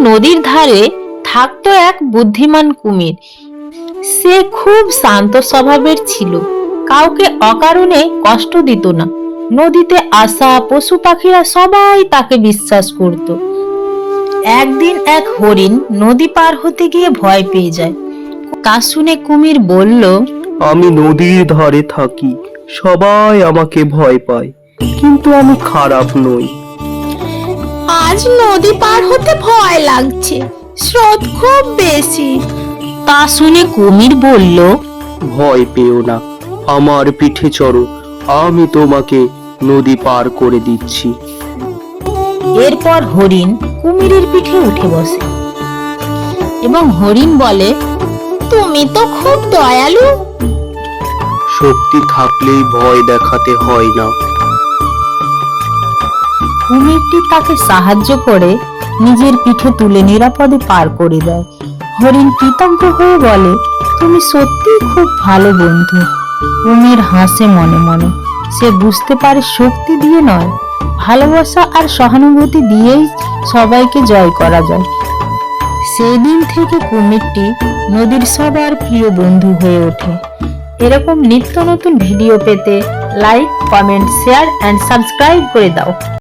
নদীর ধারে থাকতো এক বুদ্ধিমান কুমির। সে খুব শান্ত স্বভাবের ছিল, কাউকে অকারণে কষ্ট দিত না। নদীতে আসা পশু পাখিরা সবাই তাকে বিশ্বাস করত। একদিন এক হরিণ নদী পার হতে গিয়ে ভয় পেয়ে যায়। তা শুনে কুমির বলল, আমি নদীর ধারে থাকি, সবাই আমাকে ভয় পায়, কিন্তু আমি খারাপ নই। আজ নদী পার হতে ভয় লাগছে, স্রোত খুব বেশি। তা শুনে কুমির বলল, ভয় পেও না, আমার পিঠে চড়ো, আমি তোমাকে নদী পার করে দিচ্ছি। এরপর হরিণ কুমিরের পিঠে উঠে বসে এবং হরিণ বলে, তুমি তো খুব দয়ালু। শক্তি থাকলেই ভয় দেখাতে হয় না। কুমিরটি তাকে সাহায্য করে নিজের পিঠে তুলে নিরাপদে পার করে দেয়। হরিণ কৃতজ্ঞ হয়ে বলে, তুমি সত্যিই খুব ভালো বন্ধু। কুমির হাসে মনে মনে। সে বুঝতে পারে শক্তি দিয়ে নয়, ভালোবাসা আর সহানুভূতি দিয়েই সবাইকে জয় করা যায়। সেই দিন থেকে কুমিরটি নদীর সবার প্রিয় বন্ধু হয়ে ওঠে। এরকম নিত্য নতুন ভিডিও পেতে like, comment, share and subscribe করে দাও।